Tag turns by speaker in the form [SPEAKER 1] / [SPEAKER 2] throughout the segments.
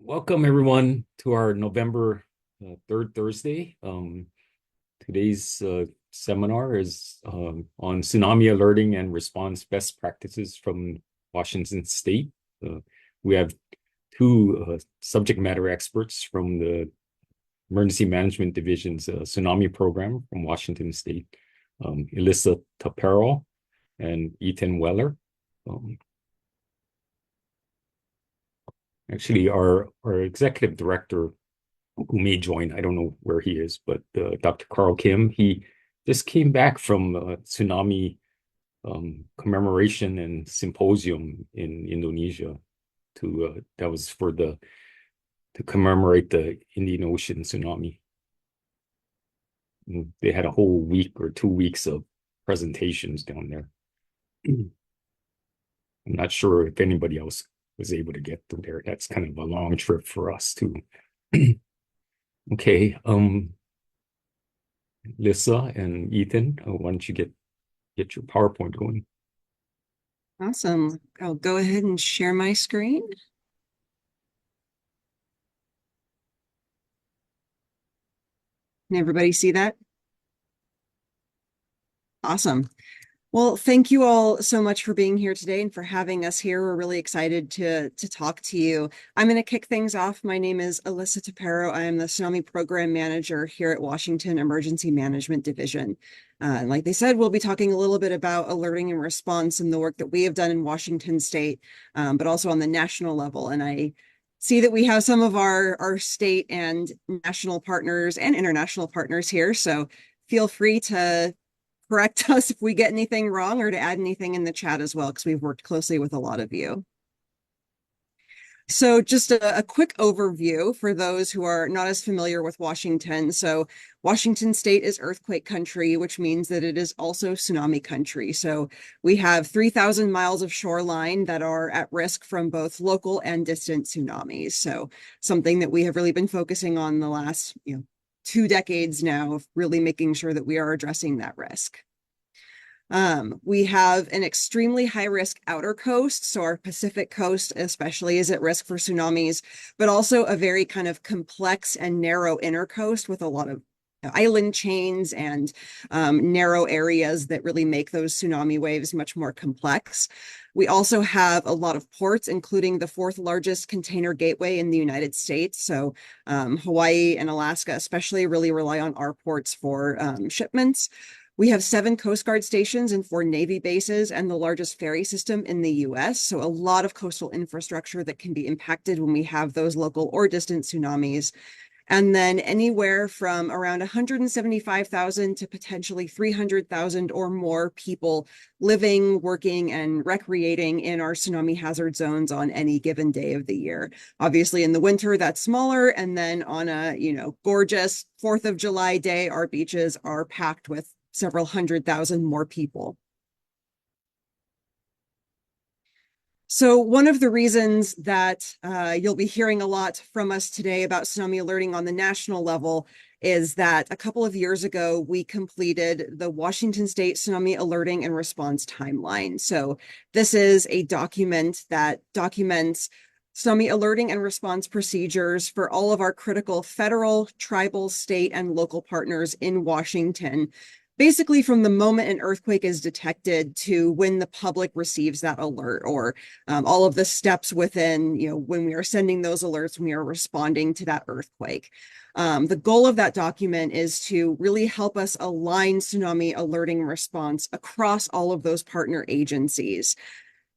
[SPEAKER 1] Welcome everyone to our November third Thursday. Today's seminar is on tsunami alerting and response best practices from Washington State. We have two subject matter experts from the Emergency Management Division's tsunami program from Washington State, Elissa Tapero and Ethan Weller. Actually, our executive director, who may join, I don't know where he is, but Dr. Carl Kim, he just came back from a tsunami commemoration and symposium in Indonesia. That was to commemorate the Indian Ocean tsunami. And they had a whole week or 2 weeks of presentations down there. I'm not sure if anybody else was able to get through there. That's kind of a long trip for us too. Okay, Lissa and Ethan, why don't you get your PowerPoint going?
[SPEAKER 2] Awesome. I'll go ahead and share my screen. Can everybody see that? Awesome. Well, thank you all so much for being here today and for having us here. We're really excited to talk to you. I'm going to kick things off. My name is Elissa Tapero. I am the Tsunami Program Manager here at Washington Emergency Management Division. And like they said, we'll be talking a little bit about alerting and response and the work that we have done in Washington State, but also on the national level. And I see that we have some of our state and national partners and international partners here. So feel free to correct us if we get anything wrong or to add anything in the chat as well, because we've worked closely with a lot of you. So just a quick overview for those who are not as familiar with Washington. So Washington State is earthquake country, which means that it is also tsunami country. So we have 3,000 miles of shoreline that are at risk from both local and distant tsunamis. So something that we have really been focusing on the last 2 decades now, of really making sure that we are addressing that risk. We have an extremely high risk outer coast. So our Pacific coast especially is at risk for tsunamis, but also a very kind of complex and narrow inner coast with a lot of island chains and narrow areas that really make those tsunami waves much more complex. We also have a lot of ports, including the 4th largest container gateway in the United States. So Hawaii and Alaska especially really rely on our ports for shipments. We have 7 Coast Guard stations and 4 Navy bases and the largest ferry system in the US. So a lot of coastal infrastructure that can be impacted when we have those local or distant tsunamis. And then anywhere from around 175,000 to potentially 300,000 or more people living, working, and recreating in our tsunami hazard zones on any given day of the year. Obviously, in the winter, that's smaller. And then on a, gorgeous 4th of July day, our beaches are packed with several 100,000 more people. So one of the reasons that you'll be hearing a lot from us today about tsunami alerting on the national level is that a couple of years ago, we completed the Washington State Tsunami Alerting and Response Timeline. So this is a document that documents tsunami alerting and response procedures for all of our critical federal, tribal, state, and local partners in Washington, basically from the moment an earthquake is detected to when the public receives that alert, or all of the steps within, when we are sending those alerts, when we are responding to that earthquake. The goal of that document is to really help us align tsunami alerting response across all of those partner agencies.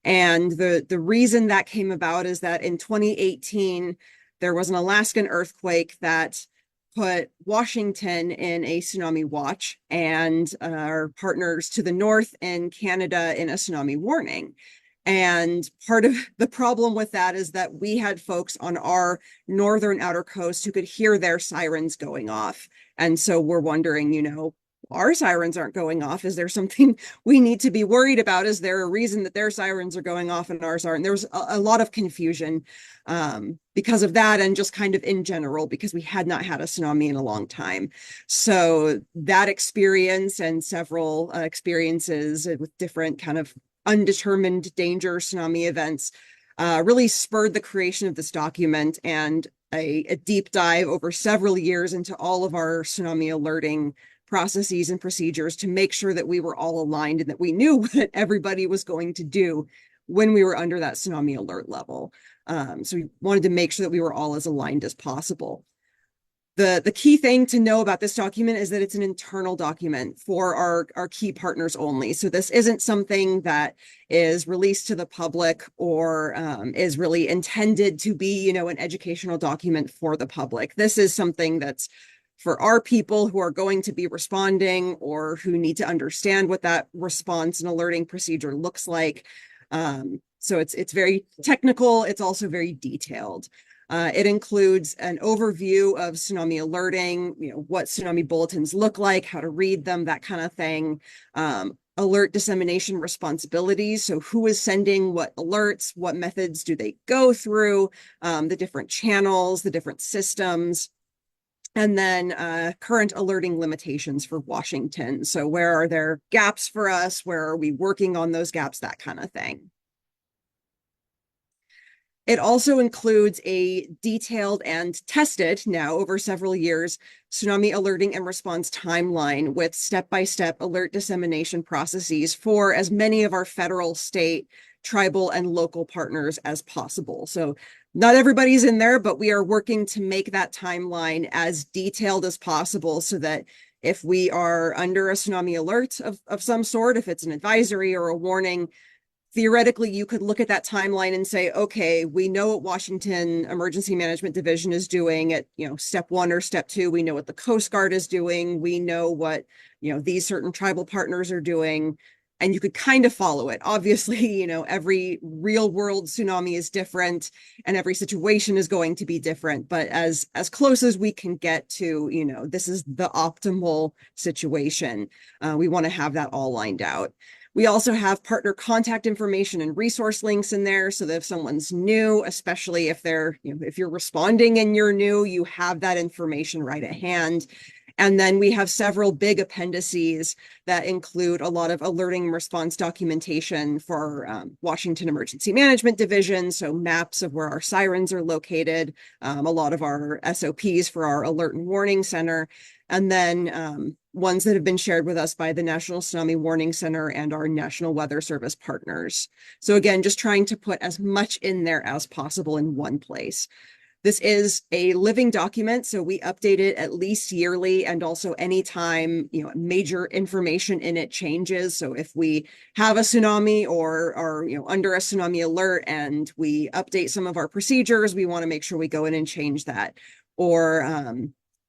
[SPEAKER 2] And the reason that came about is that in 2018, there was an Alaskan earthquake that put Washington in a tsunami watch and our partners to the north in Canada in a tsunami warning. And part of the problem with that is that we had folks on our northern outer coast who could hear their sirens going off. And so we're wondering, our sirens aren't going off. Is there something we need to be worried about? Is there a reason that their sirens are going off and ours aren't? There was a lot of confusion because of that, and just kind of in general, because we had not had a tsunami in a long time. So that experience and several experiences with different kind of undetermined danger tsunami events really spurred the creation of this document and a deep dive over several years into all of our tsunami alerting processes and procedures to make sure that we were all aligned and that we knew what everybody was going to do when we were under that tsunami alert level. So we wanted to make sure that we were all as aligned as possible. The key thing to know about this document is that it's an internal document for our key partners only. So this isn't something that is released to the public or is really intended to be, an educational document for the public. This is something that's for our people who are going to be responding or who need to understand what that response and alerting procedure looks like. So it's very technical. It's also very detailed. It includes an overview of tsunami alerting, what tsunami bulletins look like, how to read them, that kind of thing. Alert dissemination responsibilities. So who is sending what alerts, what methods do they go through, the different channels, the different systems. And then current alerting limitations for Washington. So where are there gaps for us? Where are we working on those gaps? That kind of thing. It also includes a detailed and tested, now over several years, tsunami alerting and response timeline with step-by-step alert dissemination processes for as many of our federal, state, tribal, and local partners as possible. So not everybody's in there, but we are working to make that timeline as detailed as possible so that if we are under a tsunami alert of some sort, if it's an advisory or a warning, theoretically, you could look at that timeline and say, okay, we know what Washington Emergency Management Division is doing at, step 1 or step 2. We know what the Coast Guard is doing. We know what, these certain tribal partners are doing. And you could kind of follow it. Obviously, every real world tsunami is different and every situation is going to be different. But as close as we can get to, this is the optimal situation. We want to have that all lined out. We also have partner contact information and resource links in there so that if someone's new, especially if if you're responding and you're new, you have that information right at hand. And then we have several big appendices that include a lot of alerting response documentation for Washington Emergency Management Division, so maps of where our sirens are located, a lot of our SOPs for our alert and warning center, and then ones that have been shared with us by the National Tsunami Warning Center and our National Weather Service partners. So again, just trying to put as much in there as possible in one place. This is a living document, so we update it at least yearly and also anytime, major information in it changes. So if we have a tsunami or are, under a tsunami alert and we update some of our procedures, we want to make sure we go in and change that. Or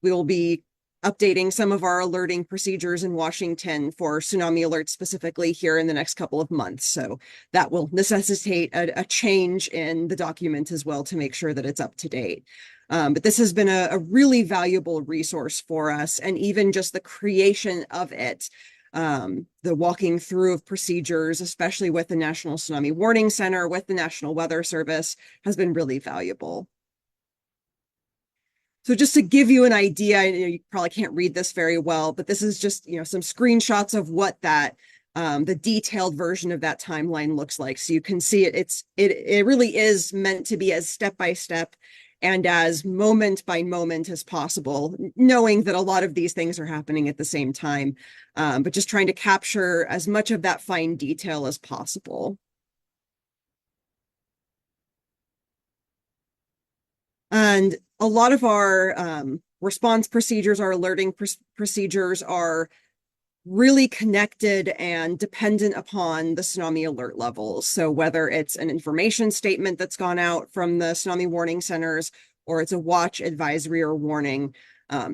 [SPEAKER 2] we will be updating some of our alerting procedures in Washington for tsunami alerts specifically here in the next couple of months. So that will necessitate a change in the document as well to make sure that it's up to date. But this has been a really valuable resource for us, and even just the creation of it, the walking through of procedures, especially with the National Tsunami Warning Center, with the National Weather Service, has been really valuable. So just to give you an idea, you probably can't read this very well, but this is just, some screenshots of what that, the detailed version of that timeline looks like. So you can see it really is meant to be as step-by-step and as moment by moment as possible, knowing that a lot of these things are happening at the same time, but just trying to capture as much of that fine detail as possible. And a lot of our response procedures, our alerting procedures are really connected and dependent upon the tsunami alert levels. So whether it's an information statement that's gone out from the tsunami warning centers, or it's a watch advisory or warning,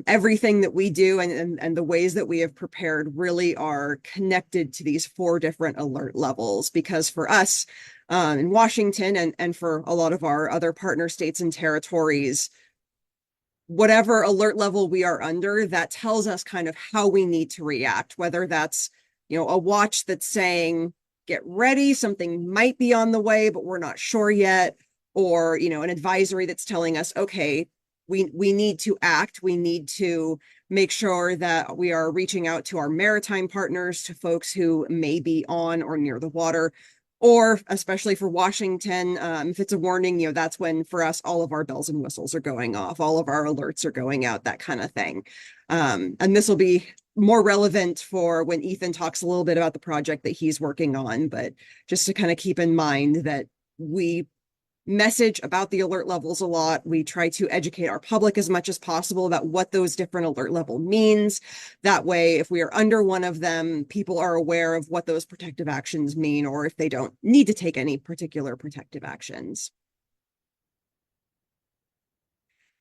[SPEAKER 2] everything that we do and the ways that we have prepared really are connected to these 4 different alert levels. Because for us in Washington and for a lot of our other partner states and territories, whatever alert level we are under, that tells us kind of how we need to react, whether that's, a watch that's saying, get ready, something might be on the way, but we're not sure yet, or, an advisory that's telling us, okay, we need to act. We need to make sure that we are reaching out to our maritime partners, to folks who may be on or near the water. Or especially for Washington, if it's a warning, that's when for us, all of our bells and whistles are going off, all of our alerts are going out, that kind of thing. And this will be more relevant for when Ethan talks a little bit about the project that he's working on, but just to kind of keep in mind that we message about the alert levels a lot. We try to educate our public as much as possible about what those different alert level means. That way, if we are under one of them, people are aware of what those protective actions mean, or if they don't need to take any particular protective actions.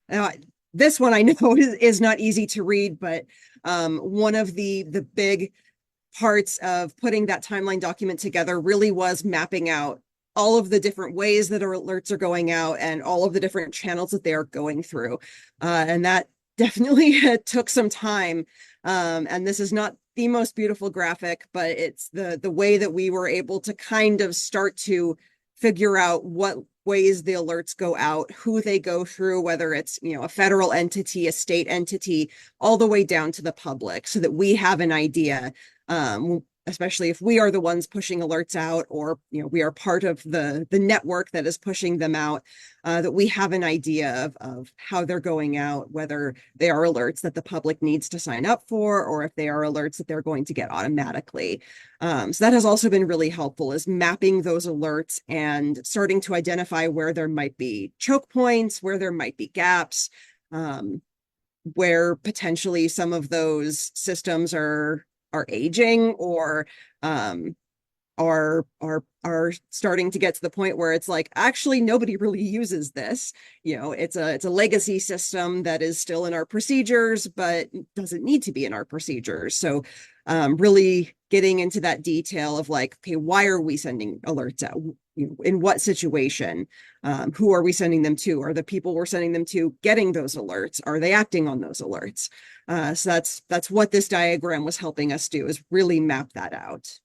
[SPEAKER 2] Now, this one I know is not easy to read, but one of the big parts of putting that timeline document together really was mapping out all of the different ways that our alerts are going out and all of the different channels that they are going through. And that definitely took some time. And this is not the most beautiful graphic, but it's the way that we were able to kind of start to figure out what ways the alerts go out, who they go through, whether it's, a federal entity, a state entity, all the way down to the public, so that we have an idea, especially if we are the ones pushing alerts out, or we are part of the network that is pushing them out, that we have an idea of how they're going out, whether they are alerts that the public needs to sign up for, or if they are alerts that they're going to get automatically. So that has also been really helpful, is mapping those alerts and starting to identify where there might be choke points, where there might be gaps, where potentially some of those systems are aging, or are starting to get to the point where it's like, actually nobody really uses this. It's a legacy system that is still in our procedures, but doesn't need to be in our procedures. So really getting into that detail of like, okay, why are we sending alerts out? In what situation? Who are we sending them to? Are the people we're sending them to getting those alerts? Are they acting on those alerts? So that's what this diagram was helping us do, is really map that out.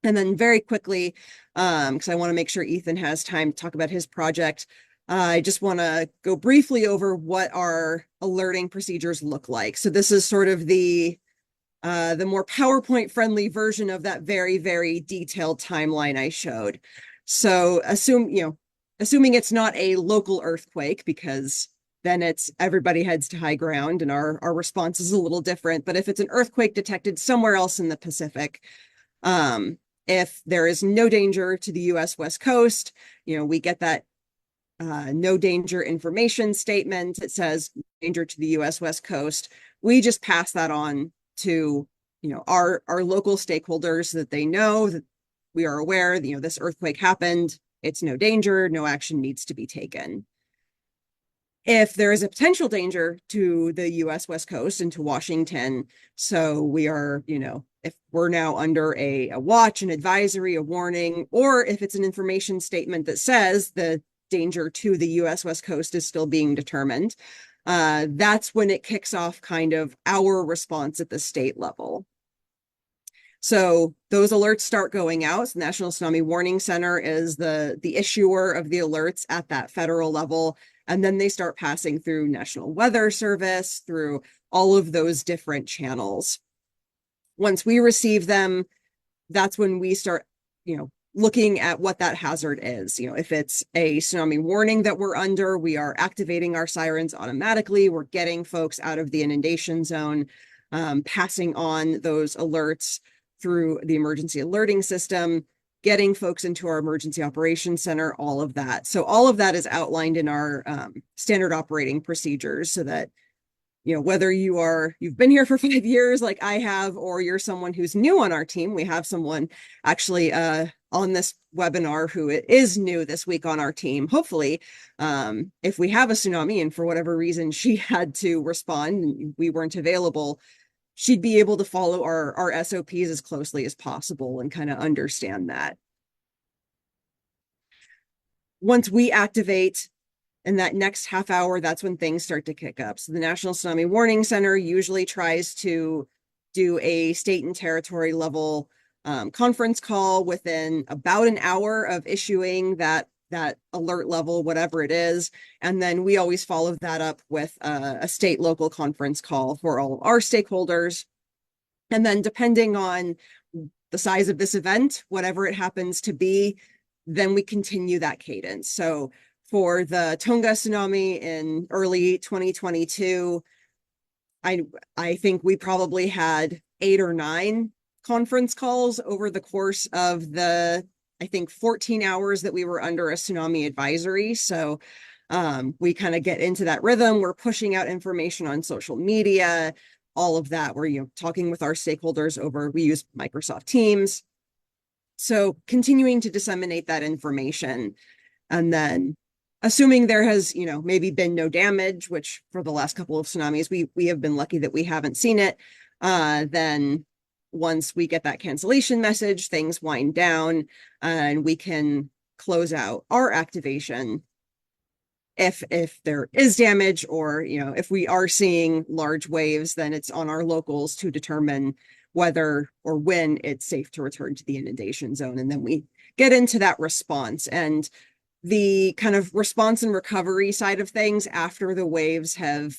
[SPEAKER 2] And then very quickly, because I want to make sure Ethan has time to talk about his project, I just want to go briefly over what our alerting procedures look like. So this is sort of the more PowerPoint friendly version of that very, very detailed timeline I showed. So assuming it's not a local earthquake, because then it's everybody heads to high ground and our response is a little different. But if it's an earthquake detected somewhere else in the Pacific, if there is no danger to the US West Coast, we get that no danger information statement. It says danger to the US West Coast. We just pass that on to our local stakeholders, so that they know that we are aware that this earthquake happened. It's no danger, no action needs to be taken. If there is a potential danger to the US West Coast and to Washington, so we are, if we're now under a watch, an advisory, a warning, or if it's an information statement that says the danger to the US West Coast is still being determined, that's when it kicks off kind of our response at the state level. So those alerts start going out. So the National Tsunami Warning Center is the issuer of the alerts at that federal level. And then they start passing through National Weather Service, through all of those different channels. Once we receive them, that's when we start, looking at what that hazard is. If it's a tsunami warning that we're under, we are activating our sirens automatically. We're getting folks out of the inundation zone, passing on those alerts through the emergency alerting system, getting folks into our emergency operations center, all of that. So all of that is outlined in our standard operating procedures, so that whether you've been here for 5 years like I have, or you're someone who's new on our team. We have someone actually on this webinar who is new this week on our team. Hopefully, if we have a tsunami and for whatever reason she had to respond and we weren't available, she'd be able to follow our SOPs as closely as possible and kind of understand that. Once we activate in that next half hour, that's when things start to kick up. So the National Tsunami Warning Center usually tries to do a state and territory level conference call within about an hour of issuing that alert level, whatever it is. And then we always follow that up with a state local conference call for all of our stakeholders. And then depending on the size of this event, whatever it happens to be, then we continue that cadence. So for the Tonga tsunami in early 2022, I I think we probably had 8 or 9 conference calls over the course of the, I think, 14 hours that we were under a tsunami advisory. So we kind of get into that rhythm. We're pushing out information on social media, all of that. We're, talking with our stakeholders over, we use Microsoft Teams. So continuing to disseminate that information. And then assuming there has, maybe been no damage, which for the last couple of tsunamis, we have been lucky that we haven't seen it. Then once we get that cancellation message, things wind down and we can close out our activation. If there is damage, or if we are seeing large waves, then it's on our locals to determine whether or when it's safe to return to the inundation zone. And then we get into that response. And the kind of response and recovery side of things after the waves have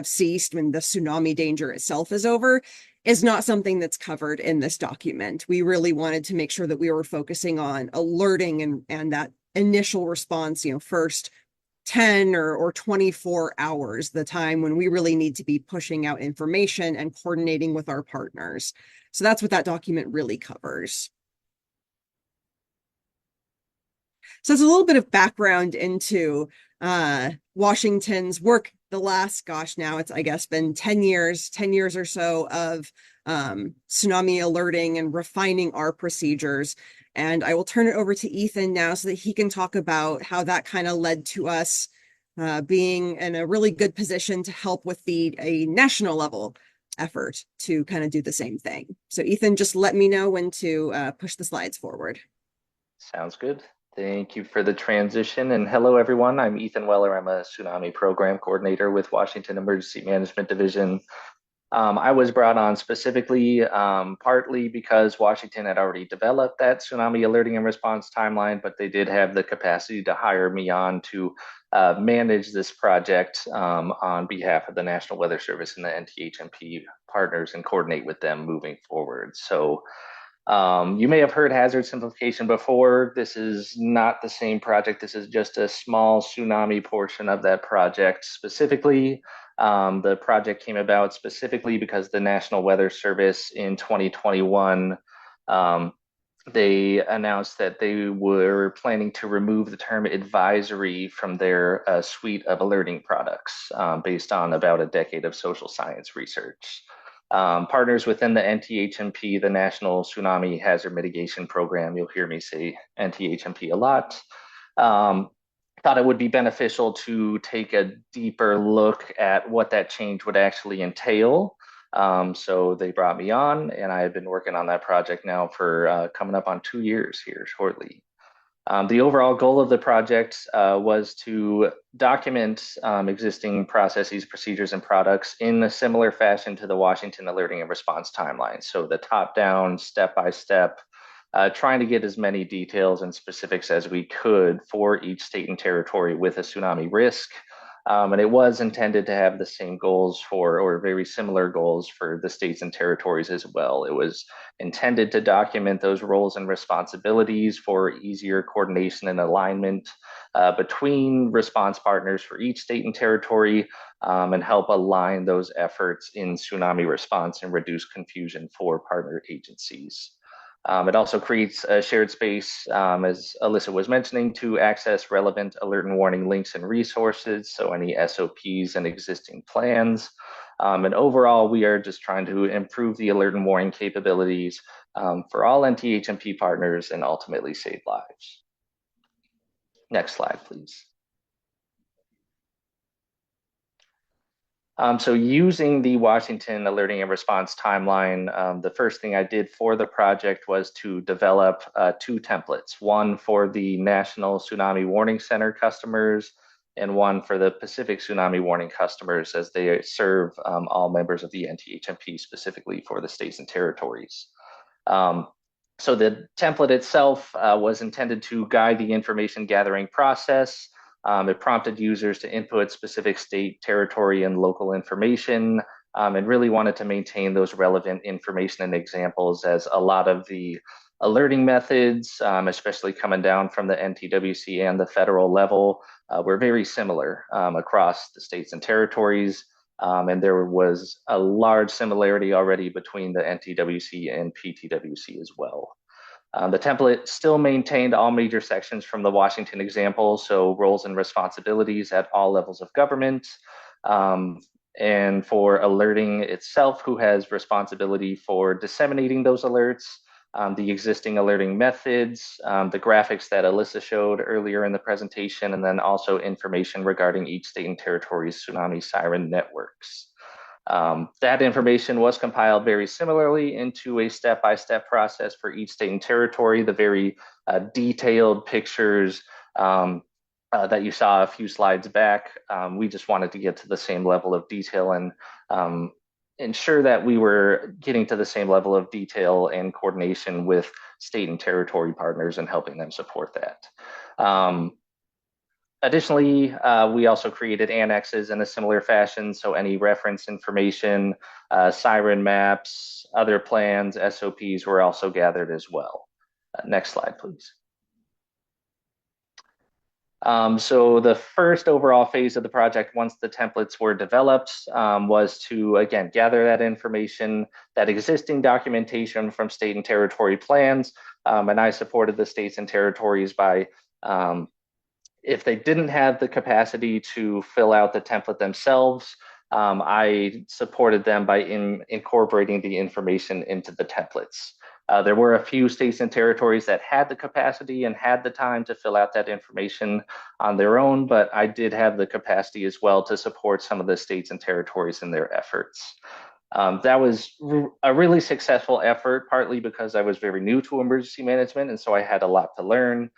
[SPEAKER 2] ceased, when the tsunami danger itself is over, is not something that's covered in this document. We really wanted to make sure that we were focusing on alerting and that initial response, first 10 or 24 hours, the time when we really need to be pushing out information and coordinating with our partners. So that's what that document really covers. So it's a little bit of background into Washington's work the last, now it's, I guess, been 10 years or so of tsunami alerting and refining our procedures. And I will turn it over to Ethan now so that he can talk about how that kind of led to us being in a really good position to help with a national level effort to kind of do the same thing. So Ethan, just let me know when to push the slides forward.
[SPEAKER 3] Sounds good. Thank you for the transition. And hello, everyone. I'm Ethan Weller. I'm a tsunami program coordinator with Washington Emergency Management Division. I was brought on specifically, partly because Washington had already developed that tsunami alerting and response timeline, but they did have the capacity to hire me on to manage this project on behalf of the National Weather Service and the NTHMP partners and coordinate with them moving forward. So you may have heard hazard simplification before. This is not the same project. This is just a small tsunami portion of that project. Specifically, the project came about specifically because the National Weather Service in 2021, they announced that they were planning to remove the term advisory from their suite of alerting products based on about a decade of social science research. Partners within the NTHMP, the National Tsunami Hazard Mitigation Program, you'll hear me say NTHMP a lot, thought it would be beneficial to take a deeper look at what that change would actually entail. So they brought me on, and I have been working on that project now for coming up on 2 years here shortly. The overall goal of the project was to document existing processes, procedures, and products in a similar fashion to the Washington alerting and response timeline. So the top-down, step-by-step, trying to get as many details and specifics as we could for each state and territory with a tsunami risk. And it was intended to have the same goals for, or very similar goals for the states and territories as well. It was intended to document those roles and responsibilities for easier coordination and alignment between response partners for each state and territory, and help align those efforts in tsunami response and reduce confusion for partner agencies. It also creates a shared space, as Alyssa was mentioning, to access relevant alert and warning links and resources, so any SOPs and existing plans. And overall, we are just trying to improve the alert and warning capabilities for all NTHMP partners and ultimately save lives. Next slide, please. So using the Washington alerting and response timeline, the first thing I did for the project was to develop 2 templates, one for the National Tsunami Warning Center customers and one for the Pacific Tsunami Warning customers, as they serve all members of the NTHMP, specifically for the states and territories. So the template itself was intended to guide the information gathering process. It prompted users to input specific state, territory, and local information, and really wanted to maintain those relevant information and examples, as a lot of the alerting methods, especially coming down from the NTWC and the federal level, were very similar across the states and territories. And there was a large similarity already between the NTWC and PTWC as well. The template still maintained all major sections from the Washington example, so roles and responsibilities at all levels of government. And for alerting itself, who has responsibility for disseminating those alerts, the existing alerting methods, the graphics that Alyssa showed earlier in the presentation, and then also information regarding each state and territory's tsunami siren networks. That information was compiled very similarly into a step-by-step process for each state and territory. The very detailed pictures that you saw a few slides back, we just wanted to get to the same level of detail and ensure that we were getting to the same level of detail and coordination with state and territory partners and helping them support that. Additionally, we also created annexes in a similar fashion, so any reference information, siren maps, other plans, SOPs were also gathered as well. Next slide, please. So the first overall phase of the project, once the templates were developed, was to, again, gather that information, that existing documentation from state and territory plans, and I supported the states and territories by if they didn't have the capacity to fill out the template themselves, I supported them by incorporating the information into the templates. There were a few states and territories that had the capacity and had the time to fill out that information on their own, but I did have the capacity as well to support some of the states and territories in their efforts. That was a really successful effort, partly because I was very new to emergency management, and so I had a lot to learn,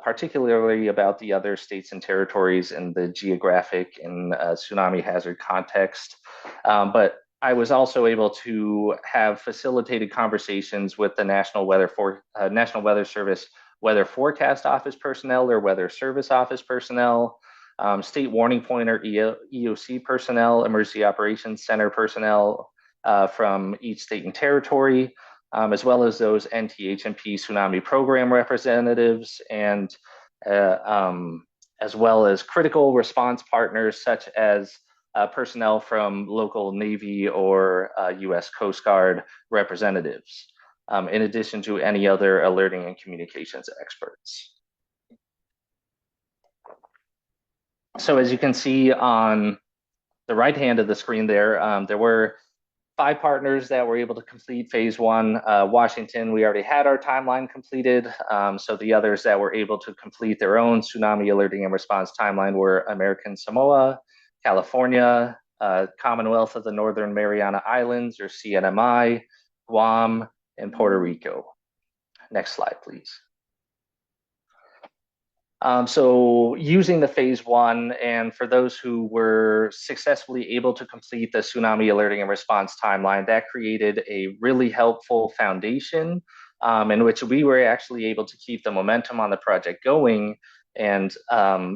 [SPEAKER 3] particularly about the other states and territories and the geographic and tsunami hazard context. But I was also able to have facilitated conversations with the National Weather Service Weather Forecast Office personnel or Weather Service Office personnel, State Warning Point or EOC personnel, Emergency Operations Center personnel from each state and territory, as well as those NTHMP tsunami program representatives, and as well as critical response partners such as personnel from local Navy or US Coast Guard representatives, in addition to any other alerting and communications experts. So as you can see on the right hand of the screen there, there were 5 partners that were able to complete phase 1. Washington, we already had our timeline completed. So the others that were able to complete their own tsunami alerting and response timeline were American Samoa, California, Commonwealth of the Northern Mariana Islands, or CNMI, Guam, and Puerto Rico. Next slide, please. So using the phase 1, and for those who were successfully able to complete the tsunami alerting and response timeline, that created a really helpful foundation in which we were actually able to keep the momentum on the project going and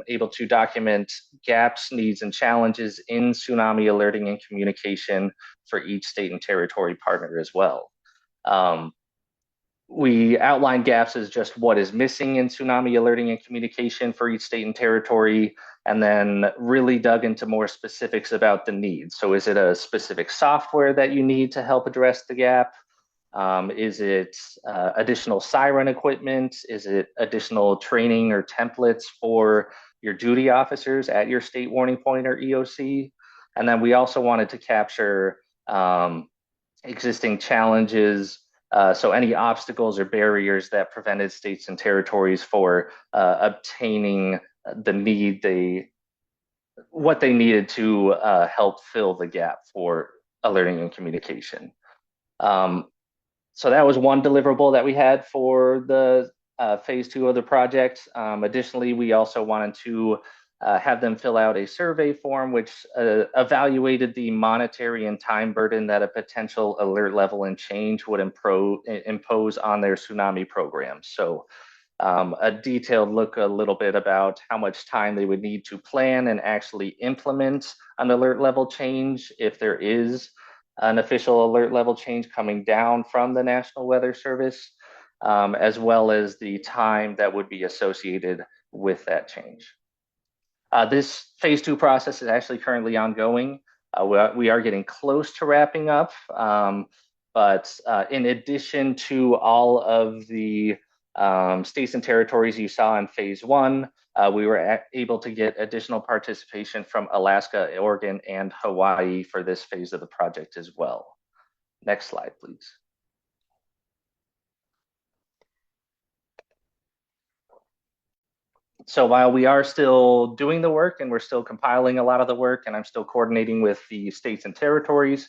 [SPEAKER 3] able to document gaps, needs, and challenges in tsunami alerting and communication for each state and territory partner as well. We outlined gaps as just what is missing in tsunami alerting and communication for each state and territory, and then really dug into more specifics about the needs. So is it a specific software that you need to help address the gap? Is it additional siren equipment? Is it additional training or templates for your duty officers at your state warning point or EOC? And then we also wanted to capture existing challenges, so any obstacles or barriers that prevented states and territories for obtaining what they needed to help fill the gap for alerting and communication. So that was one deliverable that we had for the phase 2 of the project. Additionally, we also wanted to have them fill out a survey form which evaluated the monetary and time burden that a potential alert level and change would impose on their tsunami program. So a detailed look a little bit about how much time they would need to plan and actually implement an alert level change if there is, an official alert level change coming down from the National Weather Service, as well as the time that would be associated with that change. This phase 2 process is actually currently ongoing. We are getting close to wrapping up, but in addition to all of the states and territories you saw in phase 1, we were able to get additional participation from Alaska, Oregon, and Hawaii for this phase of the project as well. Next slide, please. So while we are still doing the work and we're still compiling a lot of the work and I'm still coordinating with the states and territories,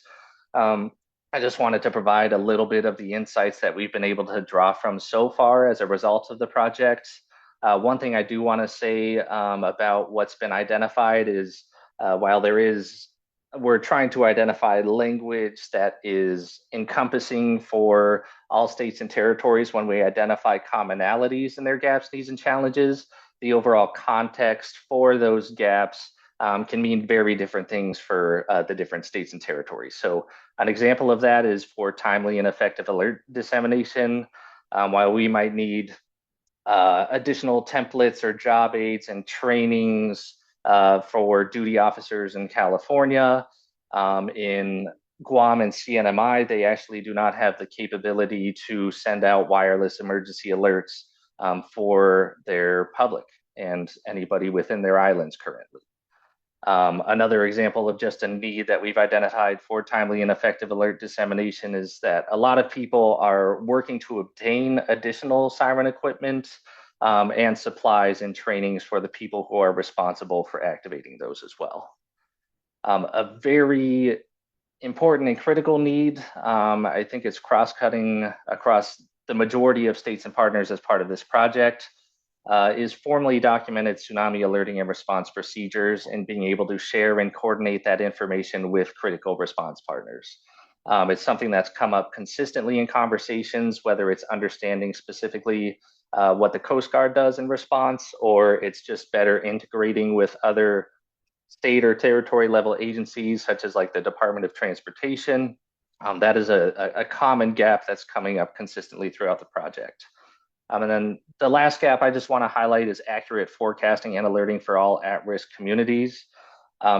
[SPEAKER 3] I just wanted to provide a little bit of the insights that we've been able to draw from so far as a result of the project. One thing I do want to say about what's been identified is while we're trying to identify language that is encompassing for all states and territories when we identify commonalities in their gaps, needs, and challenges. The overall context for those gaps can mean very different things for the different states and territories. So an example of that is for timely and effective alert dissemination. While we might need additional templates or job aids and trainings for duty officers in California, in Guam and CNMI, they actually do not have the capability to send out wireless emergency alerts for their public and anybody within their islands currently. Another example of just a need that we've identified for timely and effective alert dissemination is that a lot of people are working to obtain additional siren equipment and supplies and trainings for the people who are responsible for activating those as well. A very important and critical need, I think it's cross-cutting across the majority of states and partners as part of this project, is formally documented tsunami alerting and response procedures and being able to share and coordinate that information with critical response partners. It's something that's come up consistently in conversations, whether it's understanding specifically what the Coast Guard does in response, or it's just better integrating with other state or territory level agencies, such as like the Department of Transportation. That is a common gap that's coming up consistently throughout the project. And then the last gap I just want to highlight is accurate forecasting and alerting for all at-risk communities.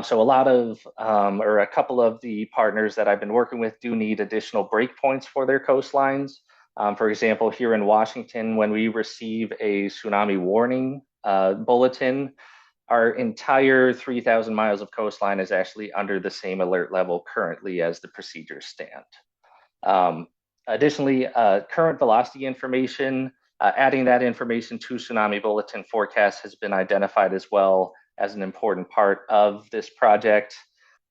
[SPEAKER 3] So a lot of, or a couple of the partners that I've been working with do need additional breakpoints for their coastlines. For example, here in Washington, when we receive a tsunami warning bulletin, our entire 3,000 miles of coastline is actually under the same alert level currently as the procedures stand. Additionally, current velocity information, adding that information to tsunami bulletin forecast has been identified as well as an important part of this project.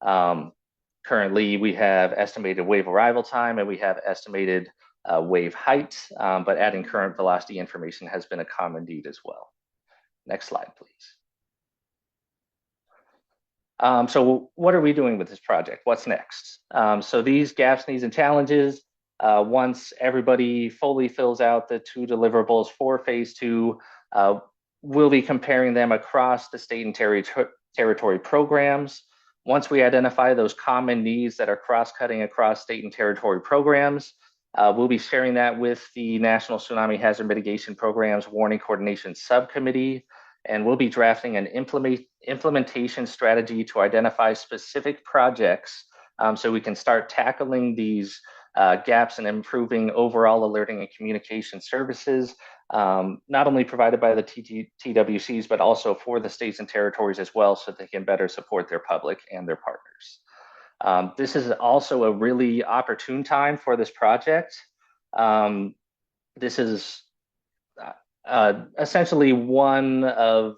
[SPEAKER 3] Currently, we have estimated wave arrival time and we have estimated wave height, but adding current velocity information has been a common need as well. Next slide, please. So what are we doing with this project? What's next? So these gaps, needs, and challenges, once everybody fully fills out the 2 deliverables for phase 2, we'll be comparing them across the state and territory programs. Once we identify those common needs that are cross-cutting across state and territory programs, we'll be sharing that with the National Tsunami Hazard Mitigation Programs Warning Coordination Subcommittee, and we'll be drafting an implementation strategy to identify specific projects so we can start tackling these gaps and improving overall alerting and communication services, not only provided by the TWCs, but also for the states and territories as well, so they can better support their public and their partners. This is also a really opportune time for this project. This is essentially one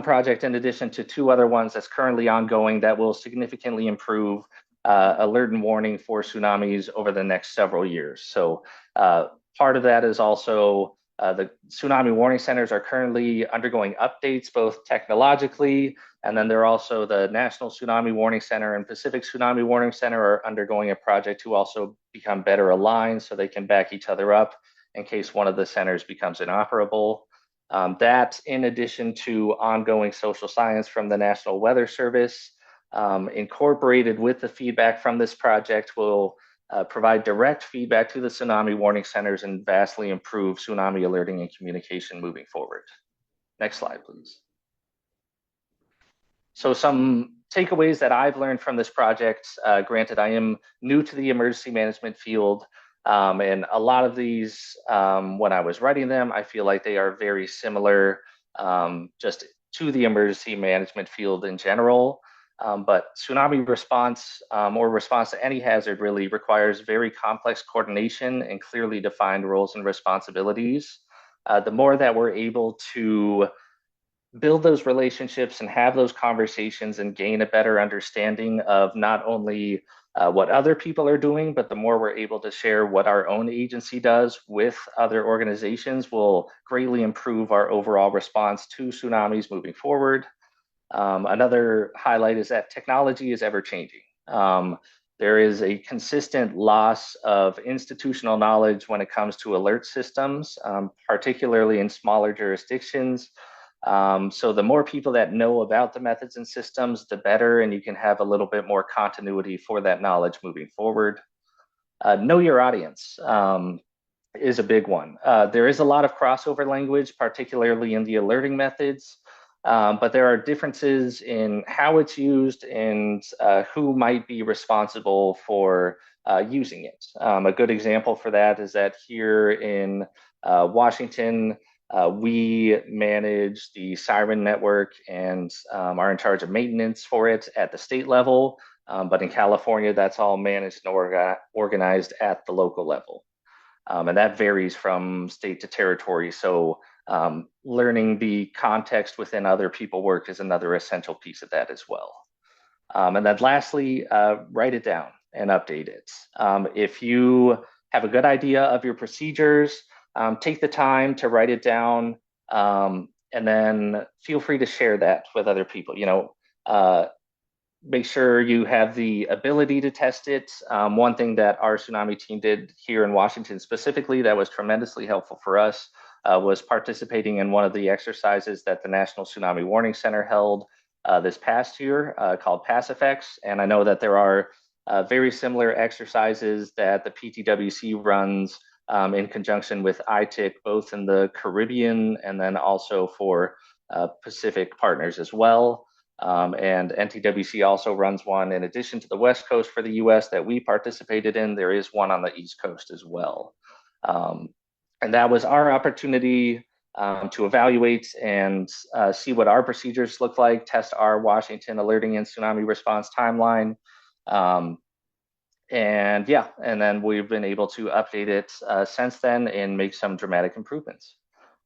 [SPEAKER 3] project in addition to 2 other ones that's currently ongoing that will significantly improve alert and warning for tsunamis over the next several years. So part of that is also the tsunami warning centers are currently undergoing updates, both technologically, and then they're also the National Tsunami Warning Center and Pacific Tsunami Warning Center are undergoing a project to also become better aligned so they can back each other up in case one of the centers becomes inoperable. That, in addition to ongoing social science from the National Weather Service, incorporated with the feedback from this project will provide direct feedback to the tsunami warning centers and vastly improve tsunami alerting and communication moving forward. Next slide, please. So some takeaways that I've learned from this project, granted I am new to the emergency management field, and a lot of these, when I was writing them, I feel like they are very similar just to the emergency management field in general. But tsunami response or response to any hazard really requires very complex coordination and clearly defined roles and responsibilities. The more that we're able to build those relationships and have those conversations and gain a better understanding of not only what other people are doing, but the more we're able to share what our own agency does with other organizations will greatly improve our overall response to tsunamis moving forward. Another highlight is that technology is ever changing. There is a consistent loss of institutional knowledge when it comes to alert systems, particularly in smaller jurisdictions. So the more people that know about the methods and systems, the better, and you can have a little bit more continuity for that knowledge moving forward. Know your audience is a big one. There is a lot of crossover language, particularly in the alerting methods, but there are differences in how it's used and who might be responsible for using it. A good example for that is that here in Washington, we manage the Siren network and are in charge of maintenance for it at the state level. But in California, that's all managed and organized at the local level. And that varies from state to territory. So learning the context within other people work is another essential piece of that as well. And then lastly, write it down and update it. If you have a good idea of your procedures, take the time to write it down, and then feel free to share that with other people. Make sure you have the ability to test it. One thing that our tsunami team did here in Washington specifically that was tremendously helpful for us was participating in one of the exercises that the National Tsunami Warning Center held this past year called PassFX. And I know that there are very similar exercises that the PTWC runs in conjunction with ITIC, both in the Caribbean and then also for Pacific partners as well. And NTWC also runs one in addition to the West Coast for the US that we participated in. There is one on the East Coast as well. And that was our opportunity to evaluate and see what our procedures look like, test our Washington alerting and tsunami response timeline. And yeah, and then we've been able to update it since then and make some dramatic improvements.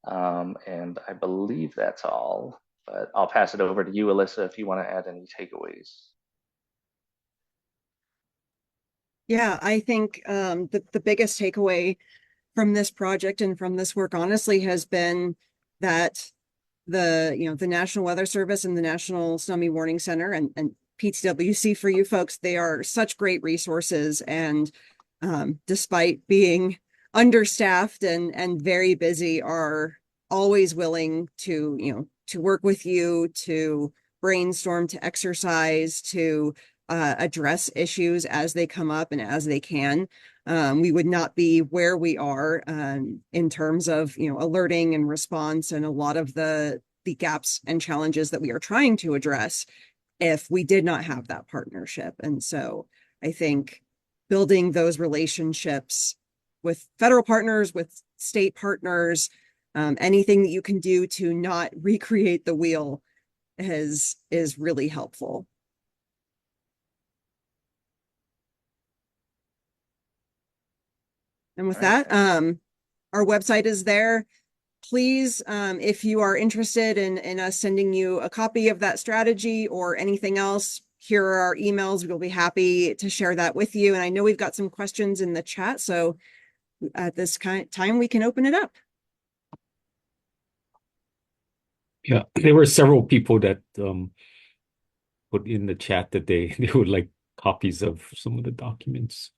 [SPEAKER 3] And I believe that's all. But I'll pass it over to you, Alyssa, if you want to add any takeaways.
[SPEAKER 2] Yeah, I think the biggest takeaway from this project and from this work, honestly, has been that the National Weather Service and the National Tsunami Warning Center and PTWC for you folks, they are such great resources. And despite being understaffed and very busy, are always willing to work with you, to brainstorm, to exercise, to address issues as they come up and as they can. We would not be where we are in terms of alerting and response and a lot of the gaps and challenges that we are trying to address if we did not have that partnership. And so I think building those relationships with federal partners, with state partners, anything that you can do to not recreate the wheel is really helpful. And with that, our website is there. Please, if you are interested in us sending you a copy of that strategy or anything else, here are our emails. We'll be happy to share that with you. And I know we've got some questions in the chat, so at this time we can open it up.
[SPEAKER 1] Yeah, there were several people that put in the chat that they would like copies of some of the documents.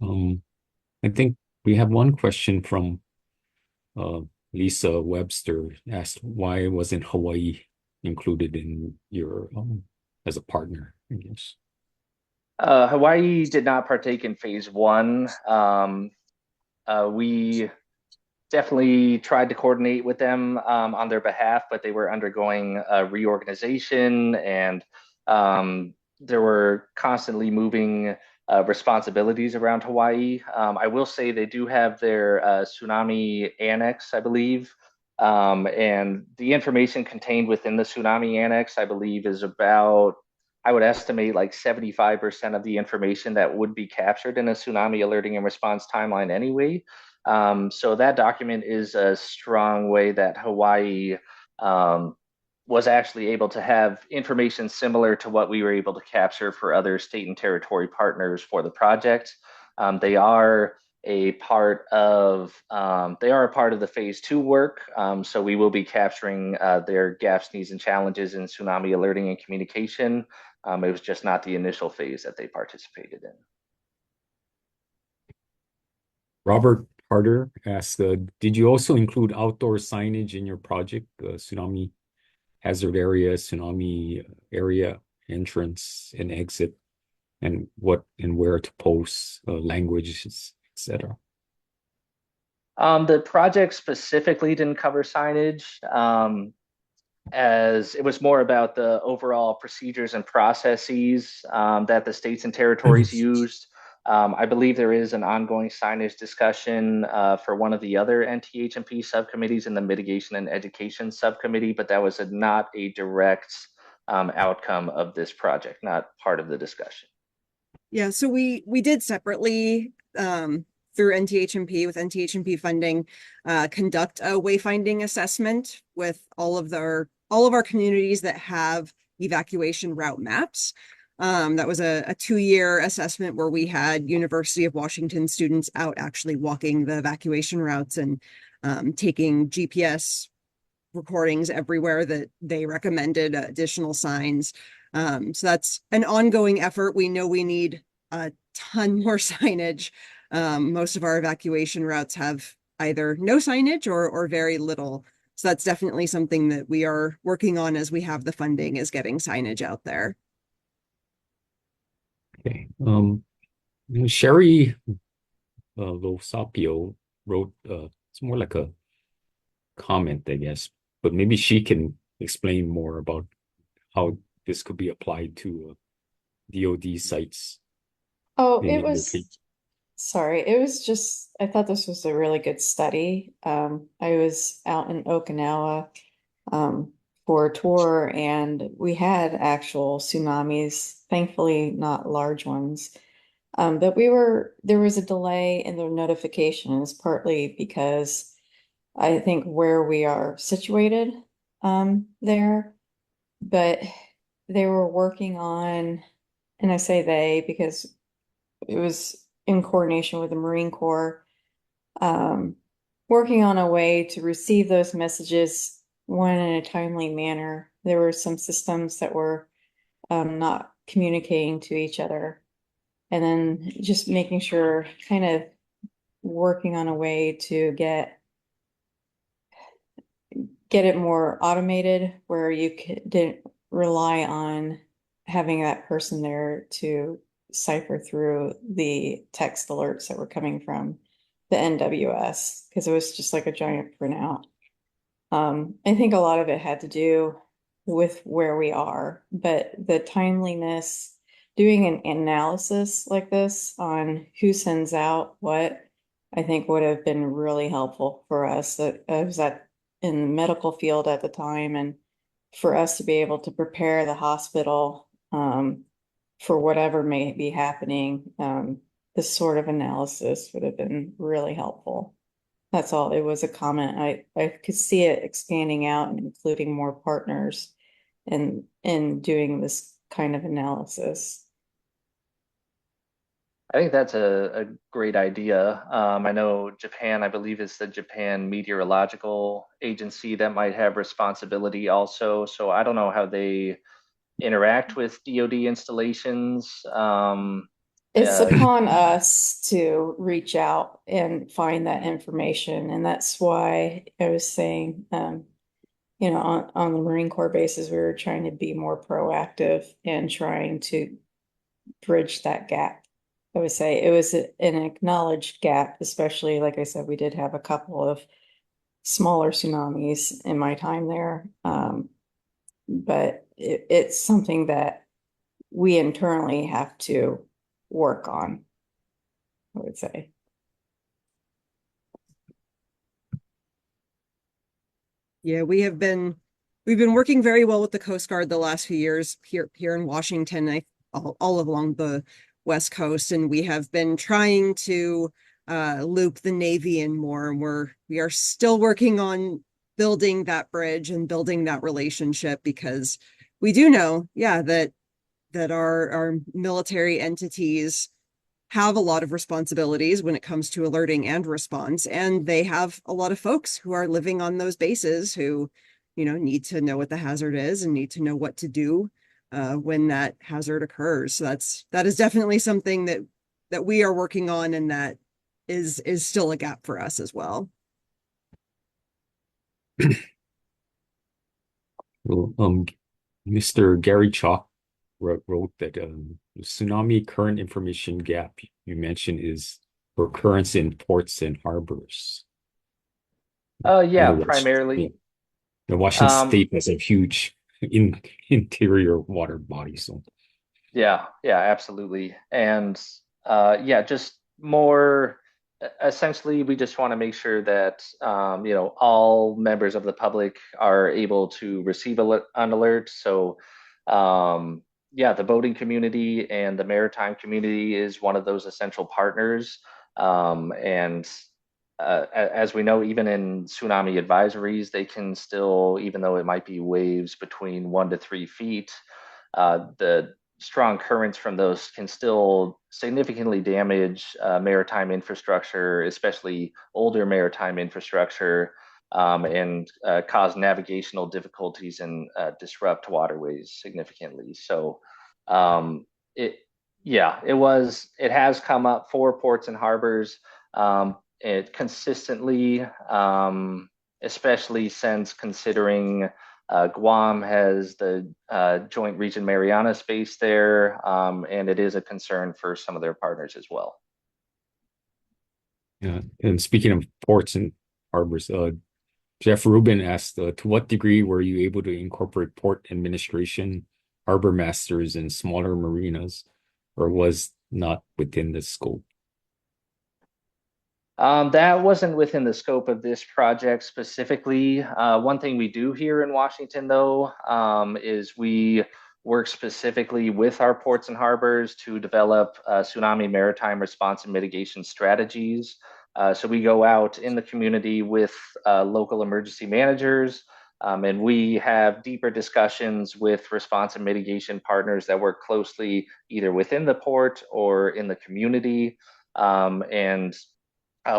[SPEAKER 1] I think we have one question from Lisa Webster asked, why wasn't Hawaii included in your as a partner, I guess.
[SPEAKER 3] Hawaii did not partake in phase one. We definitely tried to coordinate with them on their behalf, but they were undergoing a reorganization and there were constantly moving responsibilities around Hawaii. I will say they do have their tsunami annex, I believe. And the information contained within the tsunami annex, I believe, is about, I would estimate like 75% of the information that would be captured in a tsunami alerting and response timeline anyway. So that document is a strong way that Hawaii um, was actually able to have information similar to what we were able to capture for other state and territory partners for the project. They are a part of the phase two work. So we will be capturing their gaps, needs, and challenges in tsunami alerting and communication. It was just not the initial phase that they participated in.
[SPEAKER 1] Robert Harder asked, did you also include outdoor signage in your project, tsunami hazard area, tsunami area entrance and exit, and what and where to post languages, etc.?
[SPEAKER 3] The project specifically didn't cover signage, as it was more about the overall procedures and processes that the states and territories used. I believe there is an ongoing signage discussion for one of the other NTHMP subcommittees in the mitigation and education subcommittee, but that was not a direct outcome of this project, not part of the discussion.
[SPEAKER 2] Yeah, so we did separately through NTHMP with NTHMP funding conduct a wayfinding assessment with all of our communities that have evacuation route maps. That was a 2-year assessment where we had University of Washington students out actually walking the evacuation routes and taking GPS recordings everywhere that they recommended additional signs. So that's an ongoing effort. We know we need a ton more signage. Most of our evacuation routes have either no signage or very little. So that's definitely something that we are working on as we have the funding, is getting signage out there.
[SPEAKER 1] Okay. Sherry Losapio wrote, it's more like a comment, I guess, but maybe she can explain more about how this could be applied to DoD sites
[SPEAKER 4] Oh,
[SPEAKER 1] in
[SPEAKER 4] it
[SPEAKER 1] your
[SPEAKER 4] was,
[SPEAKER 1] location.
[SPEAKER 4] sorry, it was just, I thought this was a really good study. I was out in Okinawa for a tour and we had actual tsunamis, thankfully not large ones. But there was a delay in the notifications, partly because I think where we are situated there, but they were working on, and I say they because it was in coordination with the Marine Corps, um, working on a way to receive those messages one in a timely manner. There were some systems that were not communicating to each other, and then just making sure, kind of working on a way to get it more automated where didn't rely on having that person there to cipher through the text alerts that were coming from the NWS, because it was just like a giant printout. I think a lot of it had to do with where we are, but the timeliness, doing an analysis like this on who sends out what, I think would have been really helpful for us. That I was in the medical field at the time, and for us to be able to prepare the hospital for whatever may be happening, this sort of analysis would have been really helpful. That's all. It was a comment. I could see it expanding out and including more partners in doing this kind of analysis.
[SPEAKER 3] I think that's a great idea. I know Japan, I believe it's the Japan Meteorological Agency that might have responsibility also. So I don't know how they interact with DoD installations.
[SPEAKER 4] It's
[SPEAKER 3] Uh,
[SPEAKER 4] upon us to reach out and find that information. And that's why I was saying, on the Marine Corps bases, we were trying to be more proactive and trying to bridge that gap. I would say it was an acknowledged gap, especially, like I said, we did have a couple of smaller tsunamis in my time there. But it's something that we internally have to work on, I would say.
[SPEAKER 2] Yeah, we've been working very well with the Coast Guard the last few years here in Washington, all along the West Coast, and we have been trying to loop the Navy in more. And we are still working on building that bridge and building that relationship, because we do know, yeah, that our military entities have a lot of responsibilities when it comes to alerting and response. And they have a lot of folks who are living on those bases who, need to know what the hazard is and need to know what to do when that hazard occurs. So that is definitely something that we are working on, and that is still a gap for us as well.
[SPEAKER 1] Well, Mr. Gary Chalk wrote that the tsunami current information gap you mentioned is for occurrence in ports and harbors. I
[SPEAKER 3] Yeah,
[SPEAKER 1] know yeah.
[SPEAKER 3] primarily.
[SPEAKER 1] The Washington State has a huge interior water body, so
[SPEAKER 3] Yeah, absolutely. And yeah, just more essentially, we just want to make sure that all members of the public are able to receive an alert. So yeah, the boating community and the maritime community is one of those essential partners. And as we know, even in tsunami advisories, they can still, even though it might be waves between 1 to 3 feet, the strong currents from those can still significantly damage maritime infrastructure, especially older maritime infrastructure, and cause navigational difficulties and disrupt waterways significantly. So it, yeah, it has come up for ports and harbors. It consistently, especially since considering Guam has the Joint Region Marianas base there, and it is a concern for some of their partners as well.
[SPEAKER 1] yeah. And speaking of ports and harbors, Jeff Rubin asked, to what degree were you able to incorporate port administration, harbor masters, and smaller marinas, or was not within the scope?
[SPEAKER 3] That wasn't within the scope of this project specifically. One thing we do here in Washington, though, is we work specifically with our ports and harbors to develop tsunami maritime response and mitigation strategies. So we go out in the community with local emergency managers, and we have deeper discussions with response and mitigation partners that work closely either within the port or in the community. And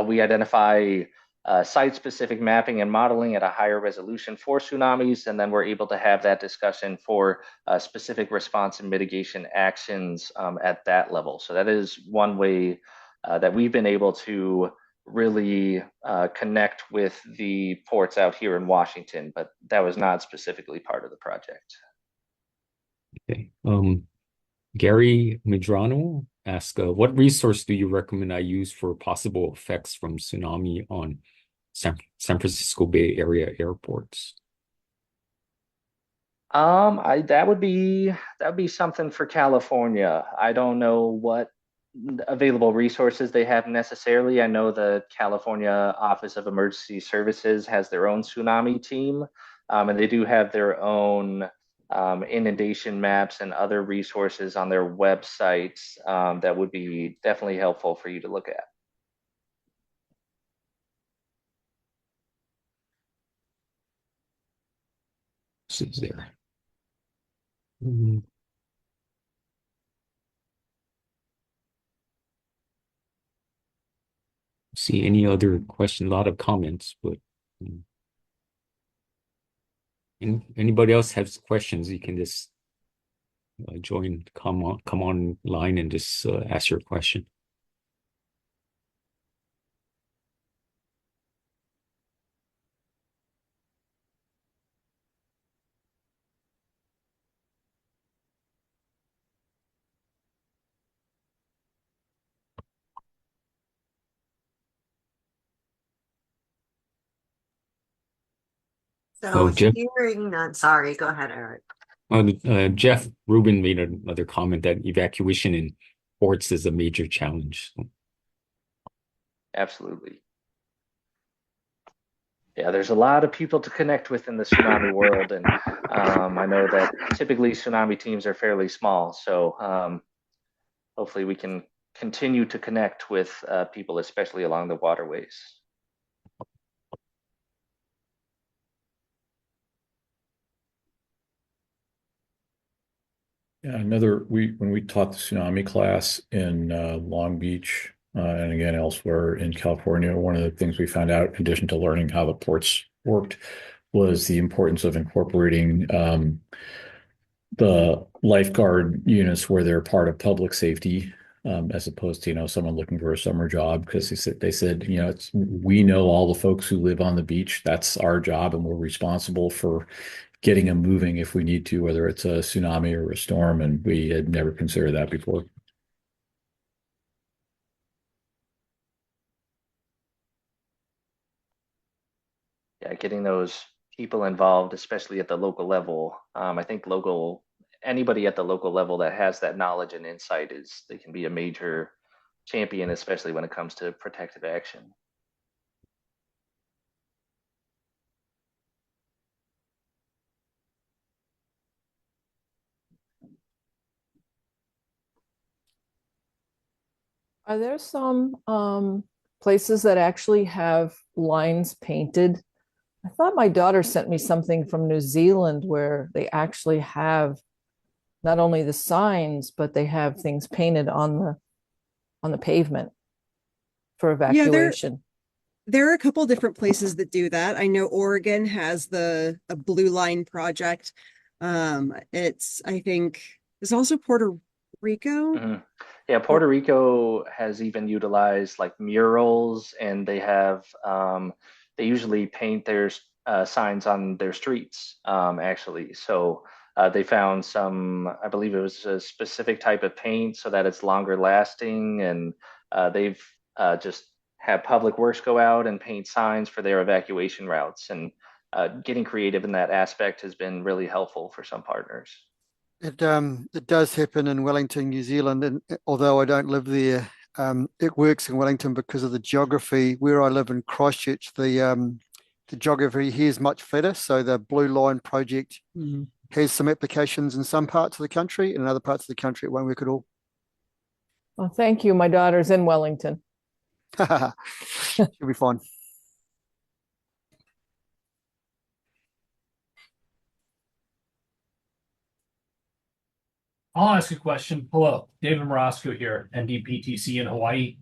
[SPEAKER 3] we identify site-specific mapping and modeling at a higher resolution for tsunamis, and then we're able to have that discussion for specific response and mitigation actions at that level. So that is one way that we've been able to really connect with the ports out here in Washington, but that was not specifically part of the project.
[SPEAKER 1] Okay. Gary Medrano asked, what resource do you recommend I use for possible effects from tsunami on San Francisco Bay Area airports?
[SPEAKER 3] That would be something for California. I don't know what available resources they have necessarily. I know the California Office of Emergency Services has their own tsunami team, and they do have their own inundation maps and other resources on their websites that would be definitely helpful for you to look at.
[SPEAKER 1] This is there. Mm. See any other question? A lot of comments, but anybody else has questions, you can just join, come online and just ask your question. Oh,
[SPEAKER 5] So
[SPEAKER 1] Jeff,
[SPEAKER 5] hearing none, sorry, go ahead, Eric.
[SPEAKER 1] Jeff Rubin made another comment that evacuation in ports is a major challenge.
[SPEAKER 3] Absolutely. Yeah, there's a lot of people to connect with in the tsunami world, and I know that typically tsunami teams are fairly small, so hopefully we can continue to connect with people, especially along the waterways.
[SPEAKER 6] Yeah, when we taught the tsunami class in Long Beach and again elsewhere in California, one of the things we found out, in addition to learning how the ports worked, was the importance of incorporating the lifeguard units where they're part of public safety, as opposed to, someone looking for a summer job, because they said, we know all the folks who live on the beach. That's our job, and we're responsible for getting them moving if we need to, whether it's a tsunami or a storm. And we had never considered that before.
[SPEAKER 3] Yeah, getting those people involved, especially at the local level. I think anybody at the local level that has that knowledge and insight they can be a major champion, especially when it comes to protective action.
[SPEAKER 7] Are there some places that actually have lines painted? I thought my daughter sent me something from New Zealand where they actually have not only the signs, but they have things painted on the pavement for
[SPEAKER 2] Yeah,
[SPEAKER 7] evacuation.
[SPEAKER 2] there are a couple different places that do that. I know Oregon has the a blue line project. I think there's also Puerto Rico.
[SPEAKER 3] Mm-hmm. Yeah, Puerto Rico has even utilized like murals, and they usually paint their signs on their streets, actually. So they found I believe it was a specific type of paint so that it's longer lasting, and they've just had Public Works go out and paint signs for their evacuation routes, and getting creative in that aspect has been really helpful for some partners.
[SPEAKER 8] It does happen in Wellington, New Zealand, and although I don't live there, it works in Wellington because of the geography. Where I live in Christchurch, the geography here is much flatter, so the Blue Line project has some applications in some parts of the country, and in other parts of the country it won't work at all.
[SPEAKER 7] Well, thank you. My daughter's in Wellington.
[SPEAKER 8] She'll be fine.
[SPEAKER 9] I'll ask a question. Hello, David Morosco here, NDPTC in Hawaii.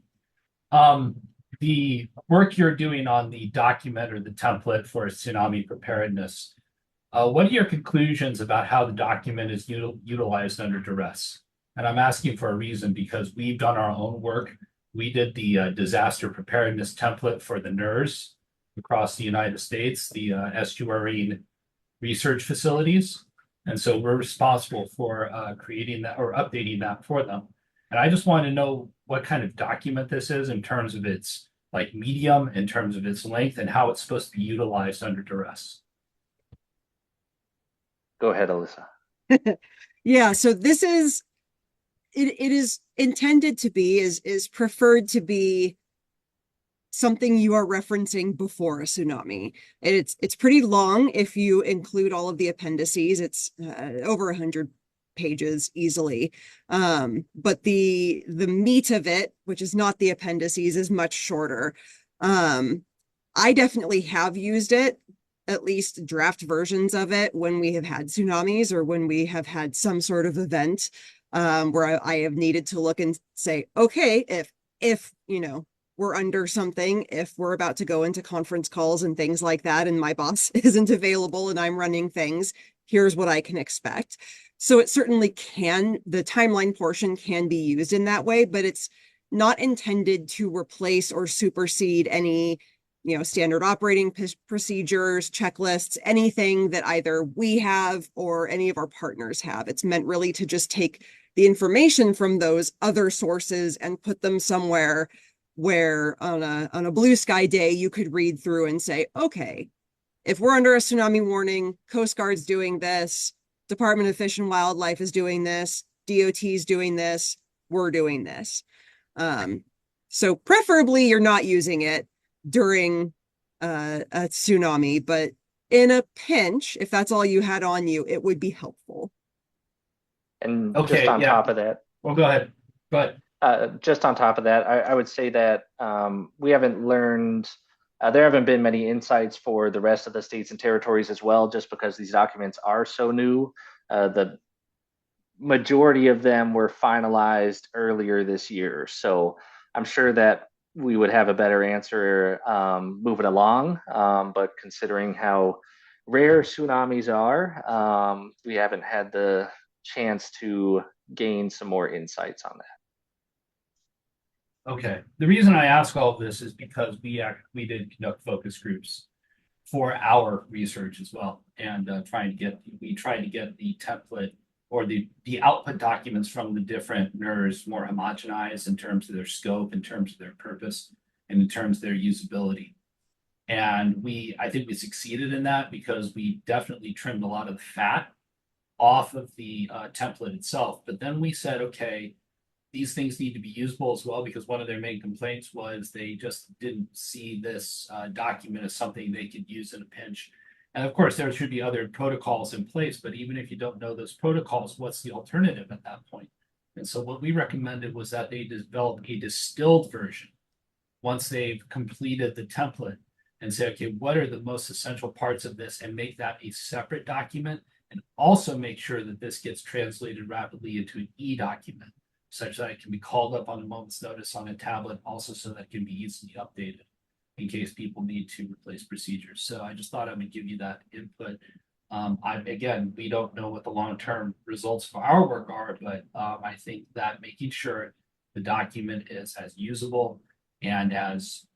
[SPEAKER 9] The work you're doing on the document or the template for tsunami preparedness, what are your conclusions about how the document is utilized under duress? And I'm asking for a reason because we've done our own work. We did the disaster preparedness template for the NERS across the United States, the estuarine research facilities. And so we're responsible for creating that or updating that for them. And I just want to know what kind of document this is in terms of its like medium, in terms of its length, and how it's supposed to be utilized under duress.
[SPEAKER 3] Go ahead, Alyssa.
[SPEAKER 2] Yeah, so this is it is intended to be is preferred to be something you are referencing before a tsunami. It's pretty long if you include all of the appendices. It's over 100 pages easily. But the meat of it, which is not the appendices, is much shorter. I definitely have used it, at least draft versions of it, when we have had tsunamis or when we have had some sort of event where I have needed to look and say, okay, if we're under something, if we're about to go into conference calls and things like that, and my boss isn't available and I'm running things, here's what I can expect. So it certainly the timeline portion can be used in that way, but it's not intended to replace or supersede any, standard operating procedures, checklists, anything that either we have or any of our partners have. It's meant really to just take the information from those other sources and put them somewhere where on a blue sky day you could read through and say, okay, if we're under a tsunami warning, Coast Guard's doing this, Department of Fish and Wildlife is doing this, DOT's doing this, we're doing this. So preferably you're not using it during a tsunami, but in a pinch, if that's all you had on you, it would be helpful.
[SPEAKER 3] And
[SPEAKER 9] Okay,
[SPEAKER 3] just on
[SPEAKER 9] yeah.
[SPEAKER 3] top of that,
[SPEAKER 9] Well, go ahead.
[SPEAKER 3] just on top of that, I would say that we haven't learned, there haven't been many insights for the rest of the states and territories as well, just because these documents are so new. The majority of them were finalized earlier this year. So I'm sure that we would have a better answer moving along. But considering how rare tsunamis are, we haven't had the chance to gain some more insights on that.
[SPEAKER 9] Okay. The reason I ask all of this is because we did conduct focus groups for our research as well, and we tried to get the template or the output documents from the different NERs more homogenized in terms of their scope, in terms of their purpose, and in terms of their usability. And I think we succeeded in that because we definitely trimmed a lot of the fat off of the template itself. But then we said, okay, these things need to be usable as well, because one of their main complaints was they just didn't see this document as something they could use in a pinch. And of course, there should be other protocols in place, but even if you don't know those protocols, what's the alternative at that point? And so what we recommended was that they develop a distilled version once they've completed the template and say, okay, what are the most essential parts of this, and make that a separate document, and also make sure that this gets translated rapidly into an e-document, such that it can be called up on a moment's notice on a tablet, also so that it can be easily updated in case people need to replace procedures. So I just thought I would give you that input. Again, we don't know what the long-term results for our work are, but I think that making sure the document is as usable and as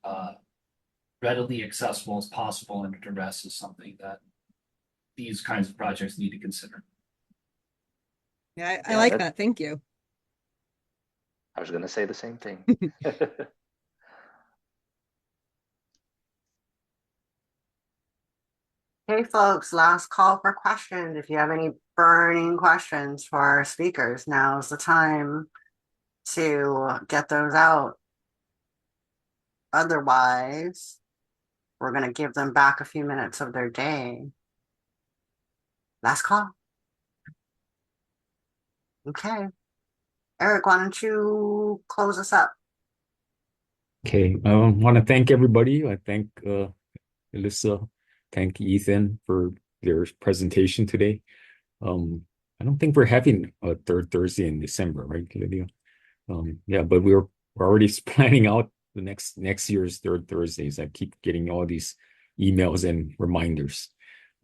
[SPEAKER 9] readily accessible as possible under duress is something that these kinds of projects need to consider.
[SPEAKER 2] Yeah, I like that. Thank you.
[SPEAKER 3] I was going to say the same thing.
[SPEAKER 5] Hey, folks, last call for questions. If you have any burning questions for our speakers, now's the time to get those out. Otherwise, we're going to give them back a few minutes of their day. Last call. Okay. Eric, why don't you close us up?
[SPEAKER 1] Okay, I want to thank everybody. I thank Alyssa, thank Ethan for their presentation today. I don't think we're having a third Thursday in December, right, Lydia? Yeah, but we're already planning out the next year's third Thursdays. I keep getting all these emails and reminders.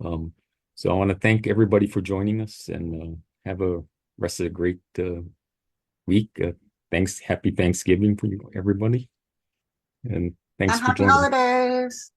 [SPEAKER 1] So I want to thank everybody for joining us, and have a rest of a great week. Happy Thanksgiving for you, everybody. And thanks
[SPEAKER 5] And
[SPEAKER 1] for
[SPEAKER 5] happy
[SPEAKER 1] joining.
[SPEAKER 5] holidays.